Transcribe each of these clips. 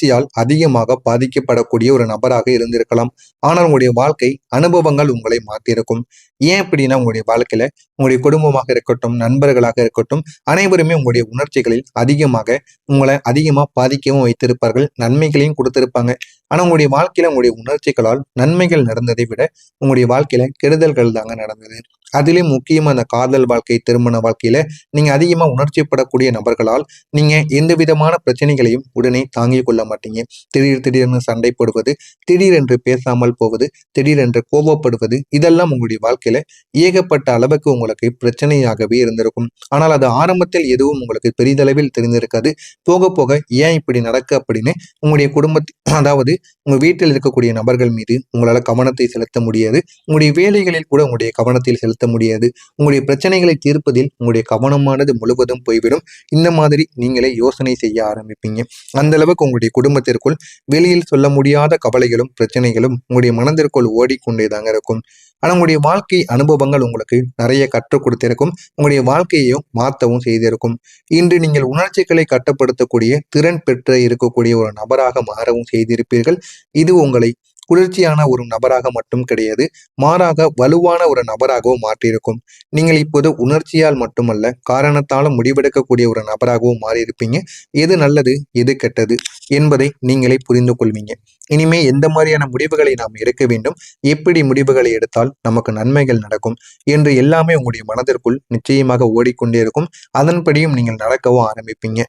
உணர்ச்சியால் அதிகமாக பாதிக்கப்படக்கூடிய ஒரு நபராக இருந்திருக்கலாம். ஆனால் உங்களுடைய வாழ்க்கை அனுபவங்கள் உங்களை மாற்றியிருக்கும். ஏன் அப்படின்னா உங்களுடைய வாழ்க்கையில உங்களுடைய குடும்பமாக இருக்கட்டும், நண்பர்களாக இருக்கட்டும், அனைவருமே உங்களுடைய உணர்ச்சிகளில் உங்களை அதிகமா பாதிக்கவும் வைத்திருப்பார்கள், நன்மைகளையும் கொடுத்திருப்பாங்க. ஆனா உங்களுடைய வாழ்க்கையில உங்களுடைய உணர்ச்சிகளால் நன்மைகள் நடந்ததை விட உங்களுடைய வாழ்க்கையில கெடுதல்கள் தாங்க நடந்தது. அதிலும் முக்கியமா அந்த காதல் வாழ்க்கை, திருமண வாழ்க்கையில நீங்க அதிகமா உணர்ச்சிப்படக்கூடிய நபர்களால் நீங்க எந்த விதமான பிரச்சனைகளையும் உடனே தாங்கிக் கொள்ள மாட்டீங்க. திடீர்னு சண்டை போடுவது, திடீரென்று பேசாமல் போவது, திடீரென்று கோபப்படுவது, இதெல்லாம் உங்களுடைய வாழ்க்கையில ஏகப்பட்ட அளவுக்கு உங்களுக்கு பிரச்சனையாகவே இருந்திருக்கும். ஆனால் அது ஆரம்பத்தில் எதுவும் உங்களுக்கு பெரிதளவில் தெரிந்திருக்காது. போக போக ஏன் இப்படி நடக்கு அப்படின்னு உங்களுடைய அதாவது உங்க வீட்டில் இருக்கக்கூடிய நபர்கள் மீது உங்களால கவனத்தை செலுத்த முடியாது. உங்களுடைய வேலைகளில் கூட உங்களுடைய கவனத்தில் செலுத்த முடியாது. உங்களுடைய பிரச்சனைகளை தீர்ப்பதில் உங்களுடைய கவனமானது முழுவதும் போய்விடும். இந்த மாதிரி நீங்களே யோசனை செய்ய ஆரம்பிப்பீங்க. அந்த அளவுக்கு உங்களுடைய குடும்பத்திற்குள் வெளியில் சொல்ல முடியாத கவலைகளும் பிரச்சனைகளும் உங்களுடைய மனதிற்குள் ஓடிக்கொண்டேதாங்க இருக்கும். ஆனா உங்களுடைய வாழ்க்கை அனுபவங்கள் உங்களுக்கு நிறைய கற்றுக் கொடுத்திருக்கும். உங்களுடைய வாழ்க்கையையும் மாற்றவும் செய்திருக்கும். இன்று நீங்கள் உணர்ச்சிகளை கட்டுப்படுத்தக்கூடிய திறன் பெற்று இருக்கக்கூடிய ஒரு நபராக மாறவும் செய்திருப்பீர்கள். இது உங்களை குளிர்ச்சியான ஒரு நபராக மட்டும் கிடையாது, மாறாக வலுவான ஒரு நபராகவும் மாற்றியிருக்கும். நீங்கள் இப்போது உணர்ச்சியால் மட்டுமல்ல, காரணத்தாலும் முடிவெடுக்கக்கூடிய ஒரு நபராகவும் மாறியிருப்பீங்க. எது நல்லது, எது கெட்டது என்பதை நீங்களே புரிந்து கொள்வீங்க. இனிமே எந்த மாதிரியான முடிவுகளை நாம் எடுக்க வேண்டும், எப்படி முடிவுகளை எடுத்தால் நமக்கு நன்மைகள் நடக்கும் என்று எல்லாமே உங்களுடைய மனதிற்குள் நிச்சயமாக ஓடிக்கொண்டே இருக்கும். அதன்படியும் நீங்கள் நடக்கவும் ஆரம்பிப்பீங்க.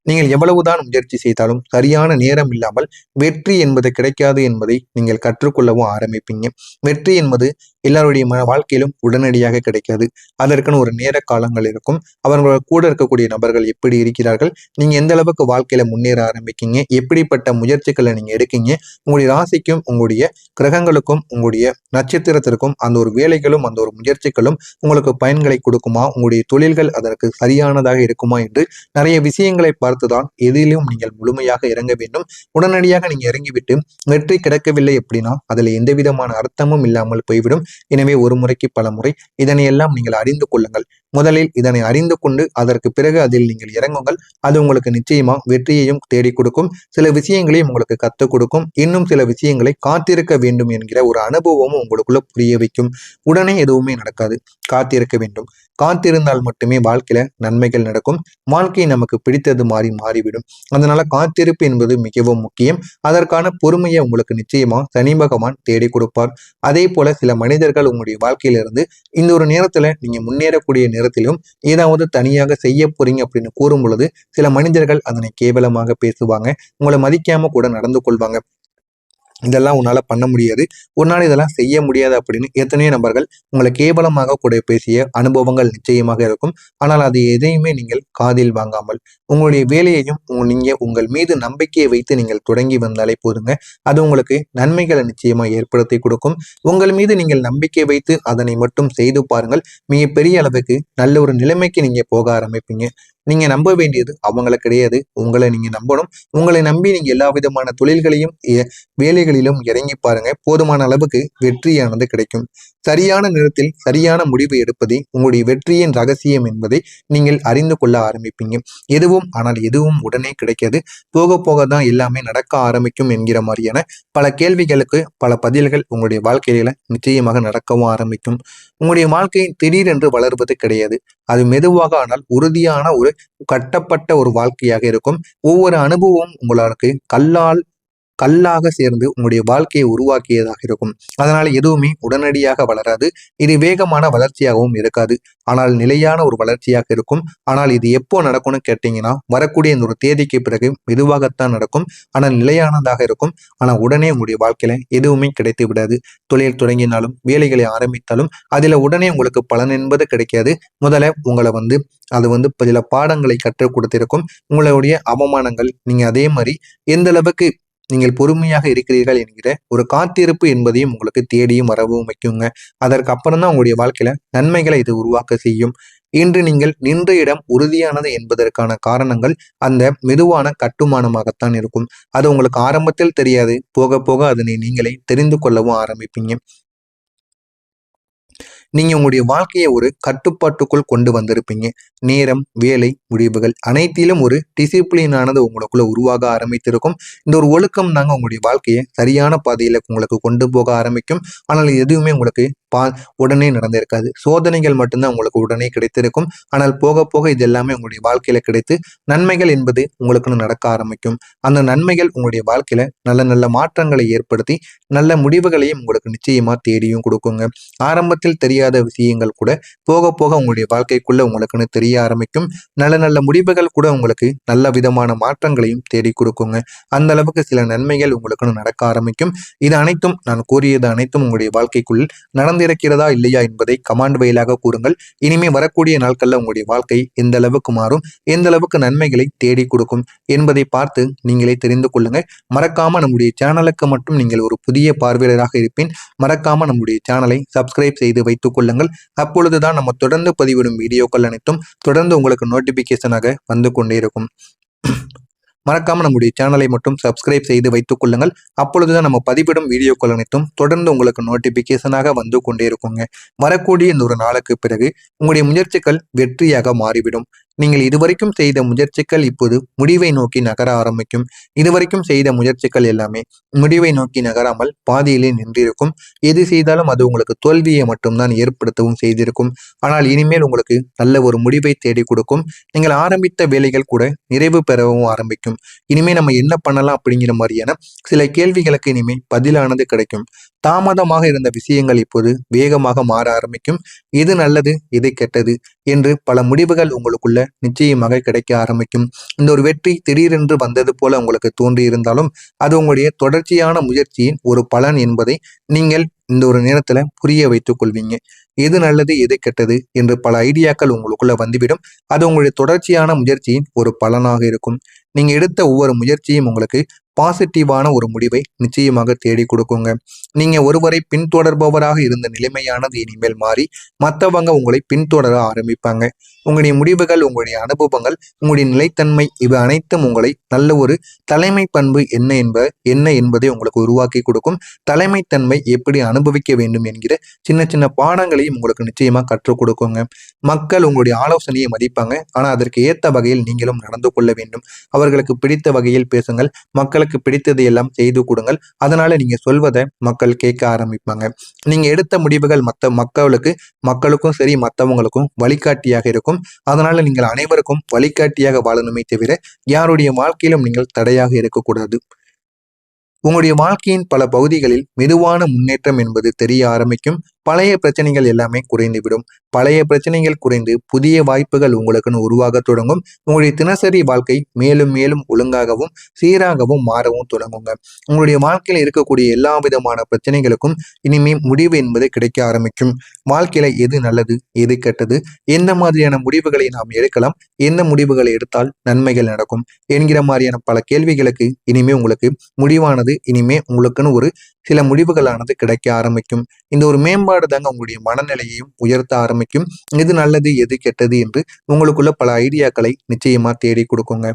நீங்கள் எவ்வளவுதான் முயற்சி செய்தாலும் சரியான நேரம் இல்லாமல் வெற்றி என்பது கிடைக்காது என்பதை நீங்கள் கற்றுக்கொள்ளவும் ஆரம்பிப்பீங்க. வெற்றி என்பது எல்லாருடைய வாழ்க்கையிலும் உடனடியாக கிடைக்காது. அதற்குன்னு ஒரு நேர காலங்கள் இருக்கும். அவர்களோட கூட இருக்கக்கூடிய நபர்கள் எப்படி இருக்கிறார்கள், நீங்க எந்த அளவுக்கு வாழ்க்கையில முன்னேற ஆரம்பிக்கீங்க, எப்படிப்பட்ட முயற்சிகளை நீங்க எடுக்கீங்க, உங்களுடைய ராசிக்கும் உங்களுடைய கிரகங்களுக்கும் உங்களுடைய நட்சத்திரத்திற்கும் அந்த ஒரு வேலைகளும் அந்த ஒரு முயற்சிகளும் உங்களுக்கு பயன்களை கொடுக்குமா, உங்களுடைய தொழில்கள் அதற்கு சரியானதாக இருக்குமா என்று நிறைய விஷயங்களை பார்த்துதான் எதிலும் நீங்கள் முழுமையாக இறங்க வேண்டும். உடனடியாக நீங்க இறங்கிவிட்டு வெற்றி கிடைக்கவில்லை அப்படின்னா அதுல எந்த விதமான அர்த்தமும் இல்லாமல் போய்விடும். எனவே ஒரு முறைக்கு பல முறை இதனை எல்லாம் நீங்கள் அறிந்து கொள்ளுங்கள். முதலில் இதனை அறிந்து கொண்டு அதற்கு பிறகு அதில் நீங்கள் இறங்குங்கள். அது உங்களுக்கு நிச்சயமா வெற்றியையும் தேடி கொடுக்கும். சில விஷயங்களையும் உங்களுக்கு கற்றுக் கொடுக்கும். இன்னும் சில விஷயங்களை காத்திருக்க வேண்டும் என்கிற ஒரு அனுபவமும் உங்களுக்குள்ள புரிய வைக்கும். உடனே எதுவுமே நடக்காது, காத்திருக்க வேண்டும். காத்திருந்தால் மட்டுமே வாழ்க்கையில நன்மைகள் நடக்கும். வாழ்க்கை நமக்கு பிடித்தது மாறிவிடும். அதனால காத்திருப்பு என்பது மிகவும் முக்கியம். அதற்கான பொறுமையை உங்களுக்கு நிச்சயமா சனி பகவான் தேடி கொடுப்பார். அதே போல சில மனிதர்கள் உங்களுடைய வாழ்க்கையிலிருந்து இந்த ஒரு நேரத்துல நீங்க முன்னேறக்கூடிய நேரத்திலும் ஏதாவது தனியாக செய்ய போறீங்க அப்படின்னு கூறும் பொழுது சில மனிதர்கள் அதனை கேவலமாக பேசுவாங்க, உங்களை மதிக்காம கூட நடந்து கொள்வாங்க. இதெல்லாம் உன்னால பண்ண முடியாது, உன்னால இதெல்லாம் செய்ய முடியாது அப்படின்னு எத்தனையோ நபர்கள் உங்களை கேவலமாக கூட பேசிய அனுபவங்கள் நிச்சயமாக இருக்கும். ஆனால் அது எதையுமே நீங்கள் காதில் வாங்காமல் உங்களுடைய வேலையையும் நீங்க உங்கள் மீது நம்பிக்கையை வைத்து நீங்கள் தொடங்கி வந்தாலே போதுங்க. அது உங்களுக்கு நன்மைகளை நிச்சயமா ஏற்படுத்தி கொடுக்கும். உங்கள் மீது நீங்கள் நம்பிக்கை வைத்து அதனை மட்டும் செய்து பாருங்கள். மிகப்பெரிய அளவுக்கு நல்ல ஒரு நிலைமைக்கு நீங்க போக ஆரம்பிப்பீங்க. நீங்க நம்ப வேண்டியது அவங்களை கிடையாது, உங்களை நீங்க நம்பணும். உங்களை நம்பி நீங்க எல்லா விதமான தொழில்களையும் வேலைகளிலும் இறங்கி பாருங்க. போதுமான அளவுக்கு வெற்றியானது கிடைக்கும். சரியான நேரத்தில் சரியான முடிவு எடுப்பதே உங்களுடைய வெற்றியின் ரகசியம் என்பதை நீங்கள் அறிந்து கொள்ள ஆரம்பிப்பீங்க. எதுவும் உடனே கிடைக்காது. போக போக தான் எல்லாமே நடக்க ஆரம்பிக்கும் என்கிற மாதிரியான பல கேள்விகளுக்கு பல பதில்கள் உங்களுடைய வாழ்க்கையில நிச்சயமாக நடக்கவும் ஆரம்பிக்கும். உங்களுடைய வாழ்க்கை திடீரென்று வளர்வது கிடையாது. அது மெதுவாக ஆனால் உறுதியான ஒரு கட்டப்பட்ட ஒரு வாழ்க்கையாக இருக்கும். ஒவ்வொரு அனுபவமும் உங்களுக்கு கல்லாக சேர்ந்து உங்களுடைய வாழ்க்கையை உருவாக்கியதாக இருக்கும். அதனால எதுவுமே உடனடியாக வளராது. இது வேகமான வளர்ச்சியாகவும் இருக்காது. ஆனால் நிலையான ஒரு வளர்ச்சியாக இருக்கும். ஆனால் இது எப்போ நடக்கும்னு கேட்டீங்கன்னா வரக்கூடிய இந்த ஒரு தேதிக்கு பிறகு மெதுவாகத்தான் நடக்கும். ஆனால் நிலையானதாக இருக்கும். ஆனால் உடனே உங்களுடைய வாழ்க்கையில எதுவுமே கிடைத்து விடாது. தொழில் தொடங்கினாலும் வேலைகளை ஆரம்பித்தாலும் அதுல உடனே உங்களுக்கு பலன் என்பது கிடைக்காது. முதல்ல உங்களை அது சில பாடங்களை கற்றுக் கொடுத்திருக்கும். உங்களுடைய அவமானங்கள் நீங்க அதே மாதிரி எந்த அளவுக்கு நீங்கள் பொறுமையாக இருக்கிறீர்கள் என்கிற ஒரு காத்திருப்பு என்பதையும் உங்களுக்கு தேடியும் வரவும் வைக்குங்க. அதற்கு அப்புறம் தான் உங்களுடைய வாழ்க்கையில நன்மைகளை இது உருவாக்க செய்யும். இன்று நீங்கள் நின்ற இடம் உறுதியானது என்பதற்கான காரணங்கள் அந்த மெதுவான கட்டுமானமாகத்தான் இருக்கும். அது உங்களுக்கு ஆரம்பத்தில் தெரியாது, போக போக அதனை நீங்களே தெரிந்து கொள்ளவும் ஆரம்பிப்பீங்க. நீங்க உங்களுடைய வாழ்க்கையை ஒரு கட்டுப்பாட்டுக்குள் கொண்டு வந்திருப்பீங்க. நேரம், வேலை, முடிவுகள் அனைத்திலும் ஒரு டிசிப்ளினானது உங்களுக்குள்ள உருவாக ஆரம்பித்திருக்கும். இந்த ஒரு ஒழுக்கம் தாங்க உங்களுடைய வாழ்க்கையை சரியான பாதையில உங்களுக்கு கொண்டு போக ஆரம்பிக்கும். ஆனால் எதுவுமே உங்களுக்கு உடனே நடந்திருக்காது. சோதனைகள் மட்டும்தான் உங்களுக்கு உடனே கிடைத்திருக்கும். ஆனால் போக போக இது எல்லாமே உங்களுடைய வாழ்க்கையில கிடைத்து நன்மைகள் என்பது உங்களுக்குன்னு நடக்க ஆரம்பிக்கும். அந்த நன்மைகள் உங்களுடைய வாழ்க்கையில நல்ல நல்ல மாற்றங்களை ஏற்படுத்தி நல்ல முடிவுகளையும் உங்களுக்கு நிச்சயமா தேடியும் கொடுக்குங்க. ஆரம்பத்தில் தெரியாத விஷயங்கள் கூட போக போக உங்களுடைய வாழ்க்கைக்குள்ள உங்களுக்குன்னு தெரிய ஆரம்பிக்கும். நல்ல நல்ல முடிவுகள் கூட உங்களுக்கு நல்ல விதமான மாற்றங்களையும் தேடி கொடுக்குங்க. அந்த அளவுக்கு சில நன்மைகள் உங்களுக்குன்னு நடக்க ஆரம்பிக்கும். இது அனைத்தும் நான் கூறியது அனைத்தும் உங்களுடைய வாழ்க்கைக்குள் நடந்திருக்கிறதா இல்லையா என்பதை கமாண்ட் வயலாக கூறுங்கள். இனிமே வரக்கூடிய நாட்கள்ல உங்களுடைய வாழ்க்கை எந்த அளவுக்கு மாறும், எந்த அளவுக்கு நன்மைகளை தேடி கொடுக்கும் என்பதை பார்த்து நீங்களே தெரிந்து கொள்ளுங்க. மறக்காம நம்முடைய சேனலுக்கு மட்டும் நீங்கள் ஒரு புதிய பார்வையாளராக இருப்பேன். மறக்காம நம்முடைய சேனலை சப்ஸ்கிரைப் செய்து வைத்துக் கொள்ளுங்கள். அப்பொழுதுதான் நம்ம தொடர்ந்து பதிவிடும் வீடியோக்கள் அனைத்தும் தொடர்ந்து உங்களுக்கு நோட்டிபிகேஷனாக வந்து கொண்டே இருக்கும். மறக்காம நம்முடைய சேனலை மட்டும் சப்ஸ்கிரைப் செய்து வைத்துக் கொள்ளுங்கள். அப்பொழுதுதான் நம்ம பதிவிடும் வீடியோக்கள் அனைத்தும் தொடர்ந்து உங்களுக்கு நோட்டிபிகேஷனாக வந்து கொண்டே இருக்குங்க. வரக்கூடிய இந்த ஒரு நாளுக்கு பிறகு உங்களுடைய முயற்சிகள் வெற்றியாக மாறிவிடும். நீங்கள் இதுவரைக்கும் செய்த முயற்சிகள் இப்போது முடிவை நோக்கி நகர ஆரம்பிக்கும். இதுவரைக்கும் செய்த முயற்சிகள் எல்லாமே முடிவை நோக்கி நகராமல் பாதியிலே நின்றிருக்கும். எது செய்தாலும் அது உங்களுக்கு தோல்வியை மட்டும்தான் ஏற்படுத்தவும் செய்திருக்கும். ஆனால் இனிமேல் உங்களுக்கு நல்ல ஒரு முடிவை தேடி கொடுக்கும். நீங்கள் ஆரம்பித்த வேலைகள் கூட நிறைவு பெறவும் ஆரம்பிக்கும். இனிமே நம்ம என்ன பண்ணலாம் அப்படிங்கிற மாதிரியான சில கேள்விகளுக்கு இனிமே பதிலானது கிடைக்கும். தாமதமாக இருந்த விஷயங்கள் இப்போது வேகமாக மாற ஆரம்பிக்கும். எது நல்லது எது கெட்டது என்று பல முடிவுகள் உங்களுக்குள்ள நிச்சயமாக கிடைக்க ஆரம்பிக்கும். இந்த ஒரு வெற்றி திடீரென்று வந்தது போல உங்களுக்கு தோன்றி இருந்தாலும் அது உங்களுடைய தொடர்ச்சியான முயற்சியின் ஒரு பலன் என்பதை நீங்கள் இந்த ஒரு நேரத்துல புரிய வைத்துக் கொள்வீங்க. எது நல்லது எது கெட்டது என்று பல ஐடியாக்கள் உங்களுக்குள்ள வந்துவிடும். அது உங்களுடைய தொடர்ச்சியான முயற்சியின் ஒரு பலனாக இருக்கும். நீங்க எடுத்த ஒவ்வொரு முயற்சியும் உங்களுக்கு பாசிட்டிவான ஒரு முடிவை நிச்சயமாக தேடி கொடுக்குங்க. நீங்க ஒருவரை பின்தொடர்பவராக இருந்த நிலைமையானது இனிமேல் மாறி மற்றவங்க உங்களை பின்தொடர ஆரம்பிப்பாங்க. உங்களுடைய முடிவுகள், உங்களுடைய அனுபவங்கள், உங்களுடைய நிலைத்தன்மை இவை அனைத்தும் உங்களை நல்ல ஒரு தலைமை பண்பு என்ன என்பதை உங்களுக்கு உருவாக்கி கொடுக்கும். தலைமைத்தன்மை எப்படி அனுபவிக்க வேண்டும் என்கிற சின்ன சின்ன பாடங்களையும் உங்களுக்கு நிச்சயமா கற்றுக் கொடுக்குங்க. மக்கள் உங்களுடைய ஆலோசனையை மதிப்பாங்க. ஆனா அதற்கு ஏற்ற வகையில் நீங்களும் நடந்து கொள்ள வேண்டும். அவர்களுக்கு பிடித்த வகையில் பேசுங்கள். மக்களுக்கு பிடித்ததை எல்லாம் செய்து கொடுங்கள். அதனால நீங்க சொல்வதை மக்கள் கேட்க ஆரம்பிப்பாங்க. நீங்க எடுத்த முடிவுகள் மக்களுக்கும் சரி மற்றவங்களுக்கும் வழிகாட்டியாக இருக்கும். அதனால நீங்கள் அனைவருக்கும் வழிகாட்டியாக வாழணுமே தவிர யாருடைய வாழ்க்கையிலும் நீங்கள் தடையாக இருக்கக்கூடாது. உங்களுடைய வாழ்க்கையின் பல பகுதிகளில் மெதுவான முன்னேற்றம் என்பது தெரிய ஆரம்பிக்கும். பழைய பிரச்சனைகள் எல்லாமே குறைந்துவிடும். பழைய பிரச்சனைகள் குறைந்து புதிய வாய்ப்புகள் உங்களுக்குன்னு உருவாக தொடங்கும். உங்களுடைய தினசரி வாழ்க்கை மேலும் மேலும் ஒழுங்காகவும் சீராகவும் மாறவும் தொடங்குங்க. உங்களுடைய வாழ்க்கையில் இருக்கக்கூடிய எல்லா விதமான பிரச்சனைகளுக்கும் இனிமே முடிவு என்பது கிடைக்க ஆரம்பிக்கும். வாழ்க்கையில எது நல்லது எது கெட்டது, எந்த மாதிரியான முடிவுகளை நாம் எடுக்கலாம், எந்த முடிவுகளை எடுத்தால் நன்மைகள் நடக்கும் என்கிற மாதிரியான பல கேள்விகளுக்கு இனிமே உங்களுக்கு முடிவானது இனிமே உங்களுக்குன்னு ஒரு சில முடிவுகளானது கிடைக்க ஆரம்பிக்கும். இந்த ஒரு மேம்பாடு தாங்க உங்களுடைய மனநிலையையும் உயர்த்த ஆரம்பிக்கும். எது நல்லது எது கெட்டது என்று உங்களுக்குள்ள பல ஐடியாக்களை நிச்சயமா தேடி கொடுக்குங்க.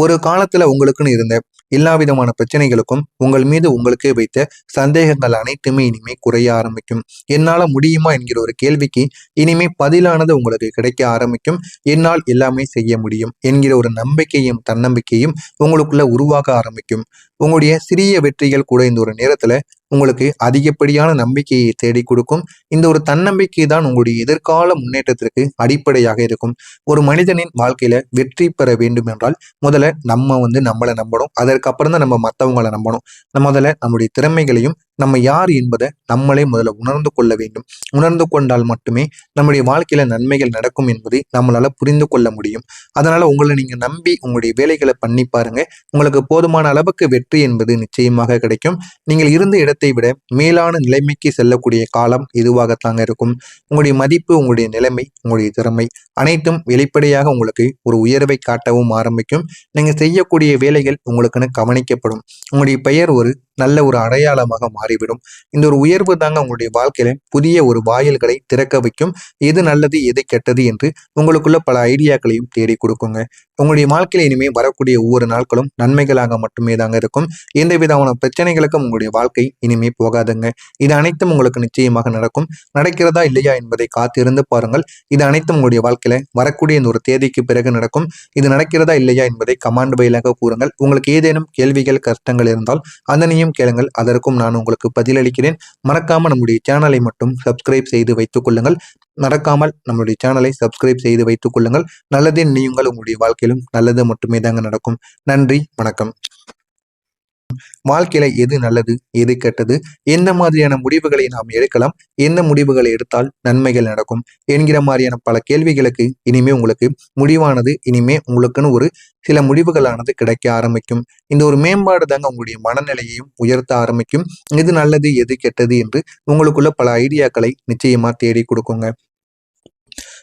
ஒரு காலத்துல உங்களுக்குன்னு இருந்த எல்லா விதமான பிரச்சனைகளுக்கும் உங்கள் மீது உங்களுக்கே வைத்த சந்தேகங்கள் அனைத்துமே இனிமே குறைய ஆரம்பிக்கும். என்னால முடியுமா என்கிற ஒரு கேள்விக்கு இனிமே பதிலானது உங்களுக்கு கிடைக்க ஆரம்பிக்கும். என்னால் எல்லாமே செய்ய முடியும் என்கிற ஒரு நம்பிக்கையும் தன்னம்பிக்கையும் உங்களுக்குள்ள உருவாக ஆரம்பிக்கும். உங்களுடைய சிறிய வெற்றிகள் கூட இந்த ஒரு நேரத்துல உங்களுக்கு அதிகப்படியான நம்பிக்கையை தேடி கொடுக்கும். இந்த ஒரு தன்னம்பிக்கை தான் உங்களுடைய எதிர்கால முன்னேற்றத்திற்கு அடிப்படையாக இருக்கும். ஒரு மனிதனின் வாழ்க்கையில வெற்றி பெற வேண்டும் என்றால் முதல்ல நம்மளை நம்பணும். அதற்கப்புறம் தான் நம்ம மற்றவங்களை நம்பணும். முதல்ல நம்முடைய திறமைகளையும் நம்ம யார் என்பதை நம்மளே முதல்ல உணர்ந்து கொள்ள வேண்டும். உணர்ந்து கொண்டால் மட்டுமே நம்முடைய வாழ்க்கையில நன்மைகள் நடக்கும் என்பதை நம்மளால புரிந்து கொள்ள முடியும். அதனால உங்களை நீங்க நம்பி உங்களுடைய வேலைகளை பண்ணி பாருங்க. உங்களுக்கு போதுமான அளவுக்கு வெற்றி என்பது நிச்சயமாக கிடைக்கும். நீங்கள் இருந்த இடத்தை விட மேலான நிலைமைக்கு செல்லக்கூடிய காலம் இதுவாகத்தாங்க இருக்கும். உங்களுடைய மதிப்பு, உங்களுடைய நிலைமை, உங்களுடைய திறமை அனைத்தும் வெளிப்படையாக உங்களுக்கு ஒரு உயர்வை காட்டவும் ஆரம்பிக்கும். நீங்க செய்யக்கூடிய வேலைகள் உங்களுக்குன்னு கவனிக்கப்படும். உங்களுடைய பெயர் ஒரு நல்ல ஒரு அடையாளமாக மாறிவிடும். இந்த ஒரு உயர்வு தாங்க உங்களுடைய வாழ்க்கையில புதிய ஒரு வாயில்களை திறக்க வைக்கும். எது நல்லது எது கெட்டது என்று உங்களுக்குள்ள பல ஐடியாக்களையும் தேடி கொடுக்குங்க. உங்களுடைய வாழ்க்கையில இனிமே வரக்கூடிய ஒவ்வொரு நாட்களும் நன்மைகளாக மட்டுமே தாங்க இருக்கும். எந்த விதமான பிரச்சனைகளுக்கும் உங்களுடைய வாழ்க்கை இனிமே போகாதுங்க. இது அனைத்தும் உங்களுக்கு நிச்சயமாக நடக்கும். நடக்கிறதா இல்லையா என்பதை காத்திருந்து பாருங்கள். இது அனைத்தும் உங்களுடைய வாழ்க்கையில வரக்கூடிய இந்த ஒரு தேதிக்கு பிறகு நடக்கும். இது நடக்கிறதா இல்லையா என்பதை கமாண்ட் பயிலாக கூறுங்கள். உங்களுக்கு ஏதேனும் கேள்விகள் கஷ்டங்கள் இருந்தால் அதனையும் கேளுங்கள். அதற்கும் நான் உங்களுக்கு பதிலளிக்கிறேன். மறக்காம நம்முடைய சேனலை மட்டும் சப்ஸ்கிரைப் செய்து வைத்துக் கொள்ளுங்கள். மறக்காமல் நம்முடைய சேனலை சப்ஸ்கிரைப் செய்து வைத்துக் கொள்ளுங்கள். நல்லதே நினையுங்கள். உங்களுடைய வாழ்க்கையிலும் நல்லது மட்டுமே தாங்க நடக்கும். நன்றி, வணக்கம். வாழ்க்கையில எது நல்லது எது கெட்டது, எந்த மாதிரியான முடிவுகளை நாம் எடுக்கலாம், எந்த முடிவுகளை எடுத்தால் நன்மைகள் நடக்கும் என்கிற மாதிரியான பல கேள்விகளுக்கு இனிமே உங்களுக்கு முடிவானது இனிமே உங்களுக்குன்னு ஒரு சில முடிவுகளானது கிடைக்க ஆரம்பிக்கும். இந்த ஒரு மேம்பாடு தாங்க உங்களுடைய மனநிலையையும் உயர்த்த ஆரம்பிக்கும். எது நல்லது எது கெட்டது என்று உங்களுக்குள்ள பல ஐடியாக்களை நிச்சயமா தேடி கொடுக்குங்க.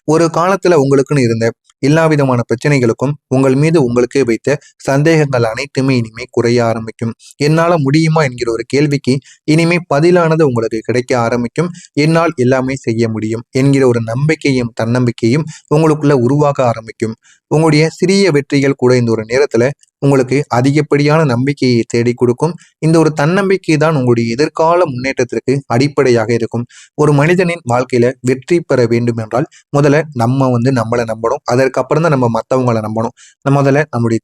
ஒரு காலத்துல உங்களுக்குன்னு இருந்த எல்லா விதமான பிரச்சனைகளுக்கும் உங்கள் மீது உங்களுக்கே வைத்த சந்தேகங்கள் அனைத்துமே இனிமே குறைய ஆரம்பிக்கும். என்னால முடியுமா என்கிற ஒரு கேள்விக்கு இனிமே பதிலானது உங்களுக்கு கிடைக்க ஆரம்பிக்கும். என்னால் எல்லாமே செய்ய முடியும் என்கிற ஒரு நம்பிக்கையும் தன்னம்பிக்கையும் உங்களுக்குள்ள உருவாக ஆரம்பிக்கும். உங்களுடைய சிறிய வெற்றிகள் கூட இந்த ஒரு நேரத்துல உங்களுக்கு அதிகப்படியான நம்பிக்கையை தேடி கொடுக்கும். இந்த ஒரு தன்னம்பிக்கை தான் உங்களுடைய எதிர்கால முன்னேற்றத்திற்கு அடிப்படையாக இருக்கும். ஒரு மனிதனின் வாழ்க்கையில வெற்றி பெற வேண்டும் என்றால் முதல்ல நம்ம நம்மளை நம்பணும். அதற்கப்புறம் தான் நம்ம மற்றவங்களை நம்பணும். முதல்ல நம்முடைய